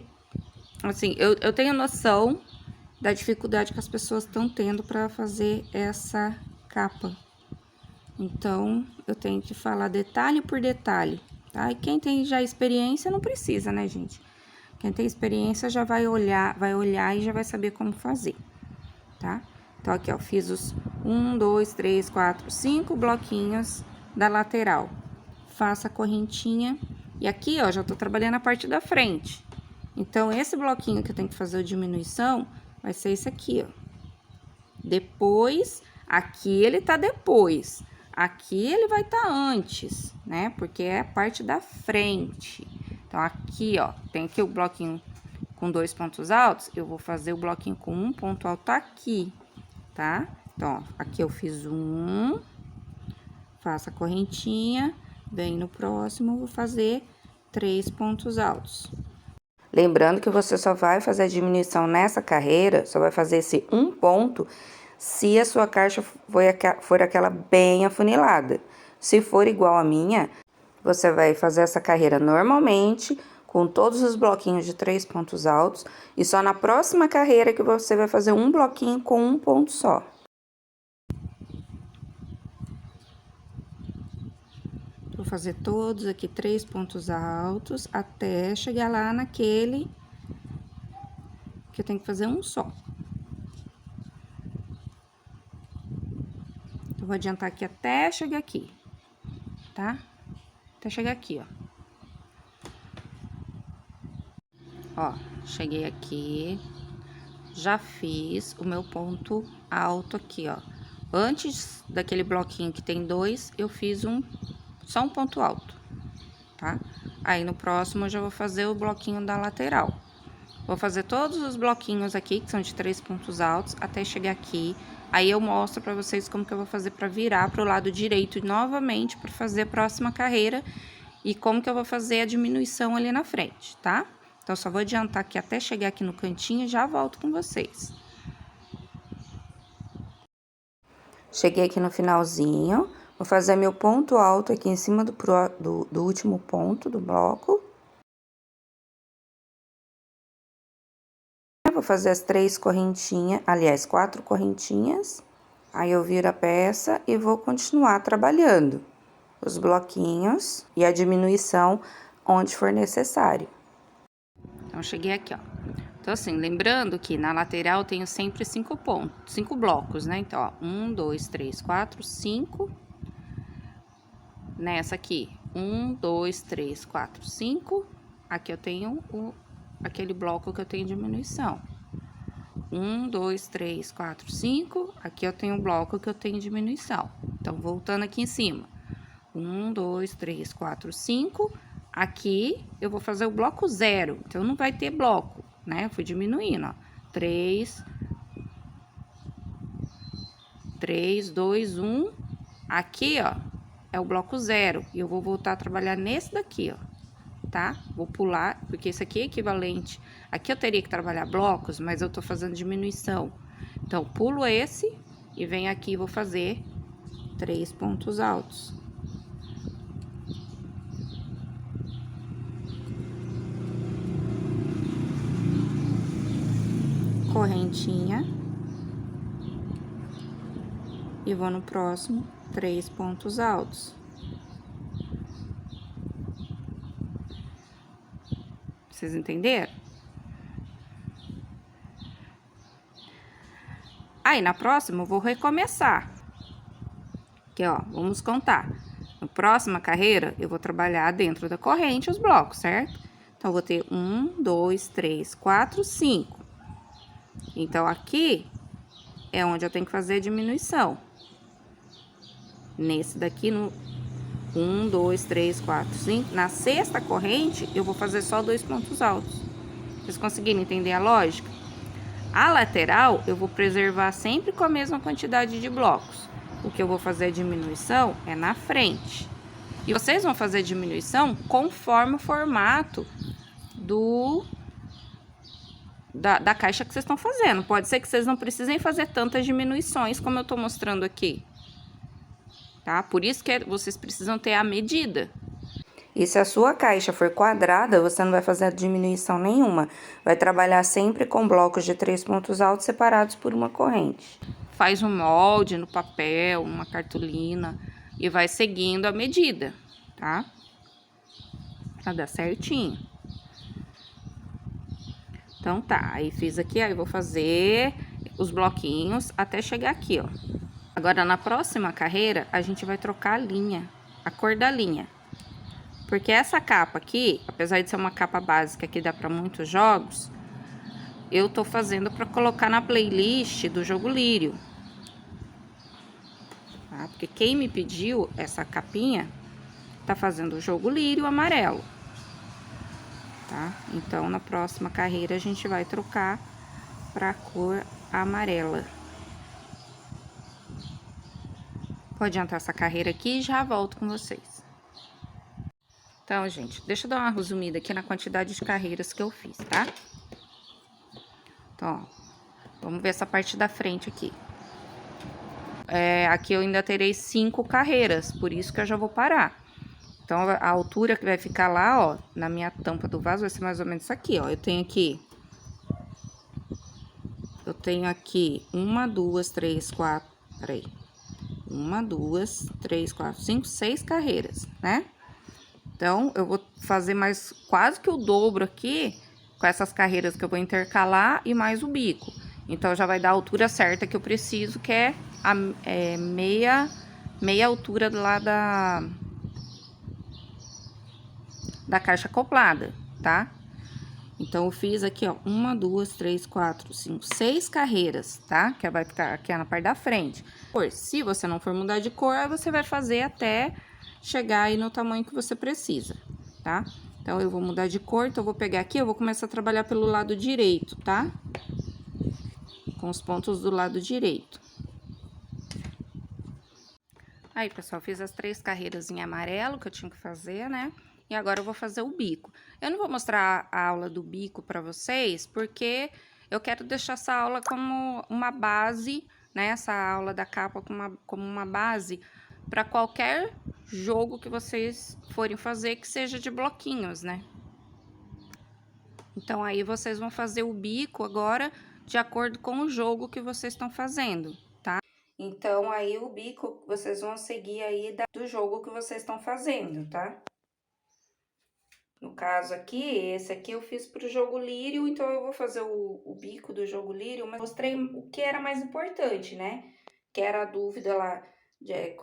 assim, eu tenho noção da dificuldade que as pessoas estão tendo para fazer essa capa. Então, eu tenho que falar detalhe por detalhe, tá? E quem tem já experiência não precisa, né, gente? Quem tem experiência já vai olhar e já vai saber como fazer, tá? Então, aqui, ó, fiz os 1, 2, 3, 4, 5 bloquinhos da lateral. Faço a correntinha e aqui, ó, já tô trabalhando a parte da frente. Então, esse bloquinho que eu tenho que fazer a diminuição vai ser esse aqui, ó. Depois, aqui ele tá depois. Aqui ele vai estar antes, né? Porque é a parte da frente. Então, aqui, ó, tem aqui o bloquinho com 2 pontos altos. Eu vou fazer o bloquinho com 1 ponto alto aqui, tá? Então, ó, aqui eu fiz um, faço a correntinha, venho no próximo, vou fazer 3 pontos altos. Lembrando que você só vai fazer a diminuição nessa carreira, só vai fazer esse um ponto, se a sua caixa for aquela bem afunilada. Se for igual a minha, você vai fazer essa carreira normalmente, com todos os bloquinhos de 3 pontos altos, e só na próxima carreira que você vai fazer um bloquinho com um ponto só. Vou fazer todos aqui 3 pontos altos, até chegar lá naquele que eu tenho que fazer um só. Vou adiantar aqui até chegar aqui, tá? Até chegar aqui, ó. Ó, cheguei aqui, já fiz o meu ponto alto aqui, ó. Antes daquele bloquinho que tem 2, eu fiz só um ponto alto, tá? Aí, no próximo, eu já vou fazer o bloquinho da lateral. Vou fazer todos os bloquinhos aqui, que são de 3 pontos altos, até chegar aqui. Aí, eu mostro pra vocês como que eu vou fazer pra virar pro lado direito novamente, pra fazer a próxima carreira. E como que eu vou fazer a diminuição ali na frente, tá? Então, só vou adiantar aqui até chegar aqui no cantinho e já volto com vocês. Cheguei aqui no finalzinho, vou fazer meu ponto alto aqui em cima do último ponto do bloco. Vou fazer as 3 correntinhas, aliás, 4 correntinhas. Aí, eu viro a peça e vou continuar trabalhando os bloquinhos e a diminuição onde for necessário. Então, cheguei aqui, ó. Então, assim, lembrando que na lateral eu tenho sempre 5 pontos, 5 blocos, né? Então, ó, 1, 2, 3, 4, 5. Nessa aqui, 1, 2, 3, 4, 5. Aqui eu tenho aquele bloco que eu tenho diminuição. 1, 2, 3, 4, 5. Aqui eu tenho um bloco que eu tenho diminuição. Então, voltando aqui em cima. 1, 2, 3, 4, 5. Aqui eu vou fazer o bloco 0. Então, não vai ter bloco, né? Eu fui diminuindo, ó. 3, 2, 1. Aqui, ó, é o bloco 0. E eu vou voltar a trabalhar nesse daqui, ó. Tá? Vou pular, porque isso aqui é equivalente. Aqui eu teria que trabalhar blocos, mas eu tô fazendo diminuição. Então, pulo esse e venho aqui e vou fazer 3 pontos altos. Correntinha. E vou no próximo, 3 pontos altos. Vocês entenderam? Aí, na próxima, eu vou recomeçar. Aqui, ó, vamos contar. Na próxima carreira, eu vou trabalhar dentro da corrente os blocos, certo? Então, eu vou ter 1, 2, 3, 4, 5. Então, aqui é onde eu tenho que fazer a diminuição. Nesse daqui, no 1, 2, 3, 4, 5. Na sexta corrente, eu vou fazer só 2 pontos altos. Vocês conseguiram entender a lógica? A lateral, eu vou preservar sempre com a mesma quantidade de blocos. O que eu vou fazer a diminuição é na frente. E vocês vão fazer a diminuição conforme o formato da caixa que vocês estão fazendo. Pode ser que vocês não precisem fazer tantas diminuições como eu tô mostrando aqui. Tá? Por isso que vocês precisam ter a medida. E se a sua caixa for quadrada, você não vai fazer diminuição nenhuma. Vai trabalhar sempre com blocos de 3 pontos altos separados por uma corrente. Faz um molde no papel, uma cartolina e vai seguindo a medida, tá? Pra dar certinho. Então tá, aí fiz aqui, aí vou fazer os bloquinhos até chegar aqui, ó. Agora na próxima carreira, a gente vai trocar a linha, a cor da linha. Porque essa capa aqui, apesar de ser uma capa básica que dá para muitos jogos, eu tô fazendo para colocar na playlist do jogo Lírio. Tá? Porque quem me pediu essa capinha tá fazendo o jogo Lírio amarelo. Tá? Então, na próxima carreira, a gente vai trocar para a cor amarela. Vou adiantar essa carreira aqui e já volto com vocês. Então, gente, deixa eu dar uma resumida aqui na quantidade de carreiras que eu fiz, tá? Então, ó, vamos ver essa parte da frente aqui. Aqui eu ainda terei 5 carreiras, por isso que eu já vou parar. Então, a altura que vai ficar lá, ó, na minha tampa do vaso vai ser mais ou menos isso aqui, ó. Eu tenho aqui 1, 2, 3, 4, peraí. 1, 2, 3, 4, 5, 6 carreiras, né? Então, eu vou fazer mais quase que o dobro aqui, com essas carreiras que eu vou intercalar e mais o bico. Então, já vai dar a altura certa que eu preciso, que é a meia altura lá da caixa acoplada, tá? Então, eu fiz aqui, ó, 1, 2, 3, 4, 5, 6 carreiras, tá? Que vai ficar aqui na parte da frente. Se você não for mudar de cor, aí você vai fazer até chegar aí no tamanho que você precisa, tá? Então, eu vou mudar de cor, então eu vou pegar aqui, eu vou começar a trabalhar pelo lado direito, tá? Com os pontos do lado direito. Aí, pessoal, fiz as 3 carreiras em amarelo que eu tinha que fazer, né? E agora eu vou fazer o bico. Eu não vou mostrar a aula do bico pra vocês, porque eu quero deixar essa aula como uma base, né? Essa aula da capa como uma base para qualquer jogo que vocês forem fazer que seja de bloquinhos, né? Então, aí vocês vão fazer o bico agora de acordo com o jogo que vocês estão fazendo, tá? Então, aí o bico vocês vão seguir aí do jogo que vocês estão fazendo, tá? No caso aqui, esse aqui eu fiz pro jogo Lírio, então eu vou fazer o bico do jogo Lírio, mas mostrei o que era mais importante, né? Que era a dúvida lá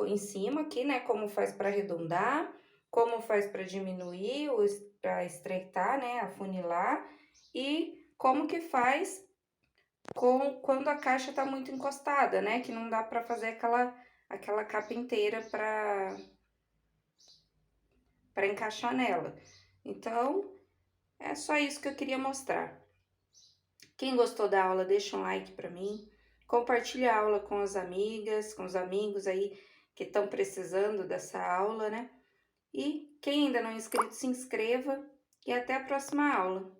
em cima aqui, né? Como faz para arredondar, como faz para diminuir, para estreitar, né? Afunilar, e como que faz quando a caixa tá muito encostada, né? Que não dá para fazer aquela capa inteira para encaixar nela. Então, é só isso que eu queria mostrar. Quem gostou da aula, deixa um like para mim. Compartilha a aula com as amigas, com os amigos aí que estão precisando dessa aula, né? E quem ainda não é inscrito, se inscreva e até a próxima aula.